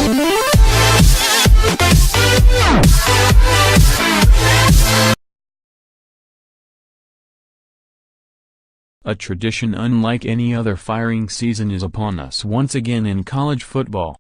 A tradition unlike any other firing season is upon us once again in college football.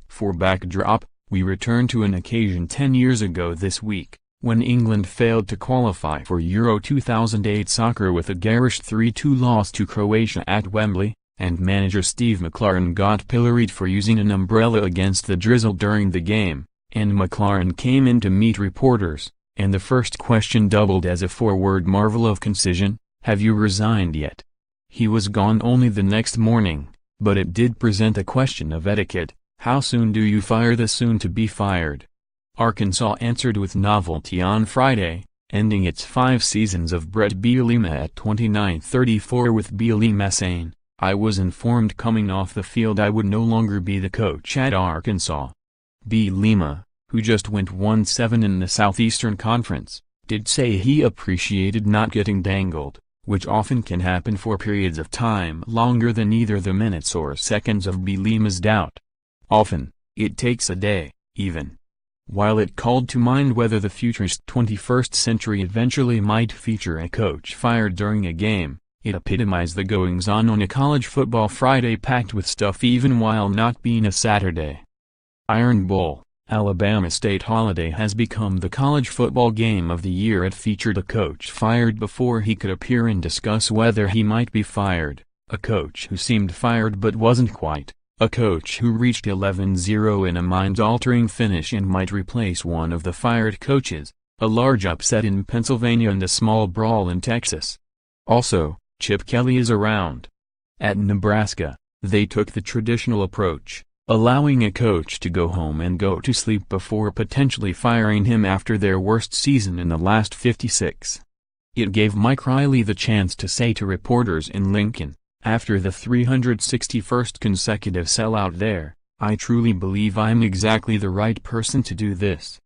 For backdrop, we return to an occasion 10 years ago this week, when England failed to qualify for Euro 2008 soccer with a garish 3-2 loss to Croatia at Wembley, and manager Steve McClaren got pilloried for using an umbrella against the drizzle during the game, and McClaren came in to meet reporters, and the first question doubled as a four-word marvel of concision: "Have you resigned yet?" He was gone only the next morning, but it did present a question of etiquette: how soon do you fire the soon-to-be fired? Arkansas answered with novelty on Friday, ending its 5 seasons of Bret Bielema at 29-34 with Bielema saying, "I was informed coming off the field I would no longer be the coach at Arkansas." Bielema, who just went 1-7 in the Southeastern Conference, did say he appreciated not getting dangled, which often can happen for periods of time longer than either the minutes or seconds of Bielema's doubt. Often, it takes a day, even. While it called to mind whether the futurist 21st century eventually might feature a coach fired during a game, it epitomized the goings-on on a college football Friday packed with stuff even while not being a Saturday. Iron Bowl, Alabama State holiday, has become the college football game of the year. It featured a coach fired before he could appear and discuss whether he might be fired, a coach who seemed fired but wasn't quite, a coach who reached 11-0 in a mind-altering finish and might replace one of the fired coaches, a large upset in Pennsylvania and a small brawl in Texas. Also, Chip Kelly is around. At Nebraska, they took the traditional approach, allowing a coach to go home and go to sleep before potentially firing him after their worst season in the last 56. It gave Mike Riley the chance to say to reporters in Lincoln, after the 361st consecutive sellout there, "I truly believe I'm exactly the right person to do this."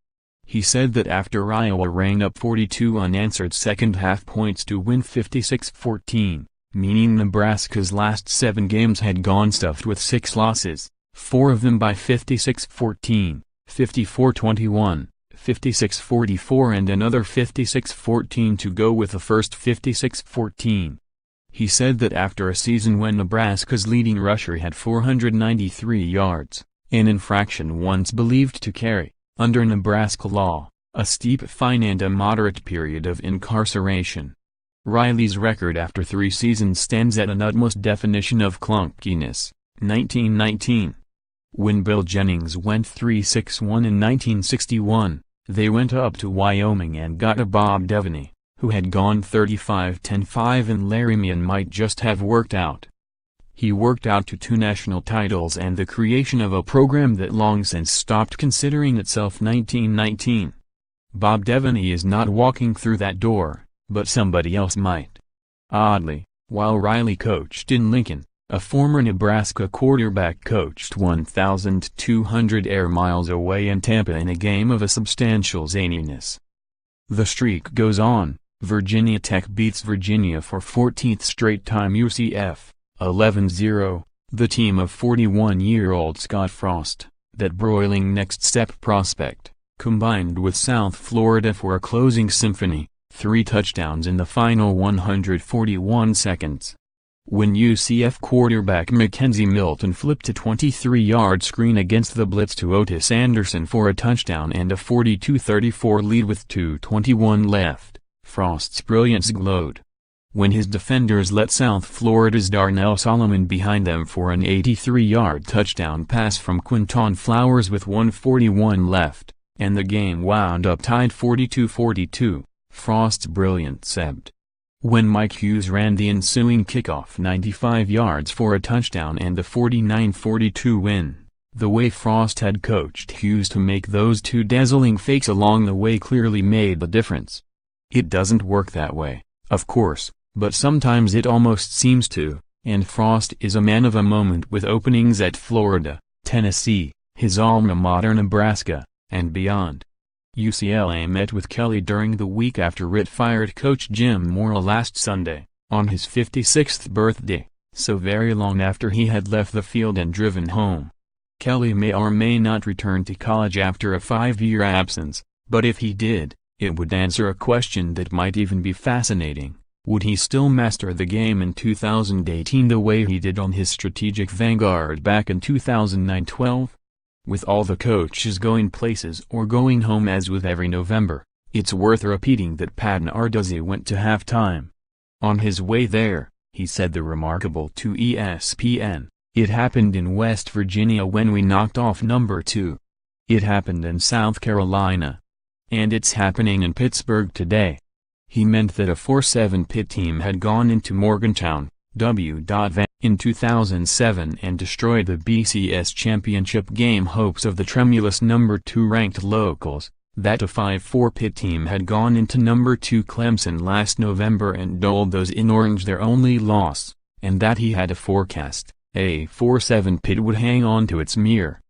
He said that after Iowa rang up 42 unanswered second-half points to win 56-14, meaning Nebraska's last 7 games had gone stuffed with 6 losses, 4 of them by 56-14, 54-21, 56-44 and another 56-14 to go with the first 56-14. He said that after a season when Nebraska's leading rusher had 493 yards, an infraction once believed to carry, under Nebraska law, a steep fine and a moderate period of incarceration. Riley's record after 3 seasons stands at an utmost definition of clunkiness, 1919. When Bill Jennings went 3-6-1 in 1961, they went up to Wyoming and got a Bob Devaney, who had gone 35-10-5, and Larry Meehan might just have worked out. He worked out to 2 national titles and the creation of a program that long since stopped considering itself 1919. Bob Devaney is not walking through that door, but somebody else might. Oddly, while Riley coached in Lincoln, a former Nebraska quarterback coached 1,200 air miles away in Tampa in a game of a substantial zaniness. The streak goes on. Virginia Tech beats Virginia for 14th straight time UCF, 11-0, the team of 41-year-old Scott Frost, that broiling next-step prospect, combined with South Florida for a closing symphony, 3 touchdowns in the final 141 seconds. When UCF quarterback Mackenzie Milton flipped a 23-yard screen against the blitz to Otis Anderson for a touchdown and a 42-34 lead with 2:21 left, Frost's brilliance glowed. When his defenders let South Florida's Darnell Solomon behind them for an 83-yard touchdown pass from Quinton Flowers with 1:41 left, and the game wound up tied 42-42, Frost's brilliance ebbed. When Mike Hughes ran the ensuing kickoff 95 yards for a touchdown and a 49-42 win, the way Frost had coached Hughes to make those 2 dazzling fakes along the way clearly made the difference. It doesn't work that way, of course, but sometimes it almost seems to, and Frost is a man of a moment with openings at Florida, Tennessee, his alma mater Nebraska, and beyond. UCLA met with Kelly during the week after Rit fired coach Jim Mora last Sunday, on his 56th birthday, so very long after he had left the field and driven home. Kelly may or may not return to college after a 5-year absence, but if he did, it would answer a question that might even be fascinating. Would he still master the game in 2018 the way he did on his strategic vanguard back in 2009-12? With all the coaches going places or going home as with every November, it's worth repeating that Pat Narduzzi went to halftime. On his way there, he said the remarkable to ESPN, "It happened in West Virginia when we knocked off number 2. It happened in South Carolina. And it's happening in Pittsburgh today." He meant that a 4-7 Pitt team had gone into Morgantown, W.Va, in 2007 and destroyed the BCS championship game hopes of the tremulous number 2 ranked locals, that a 5-4 Pitt team had gone into number 2 Clemson last November and doled those in orange their only loss, and that he had a forecast, a 4-7 Pitt would hang on to its mirror,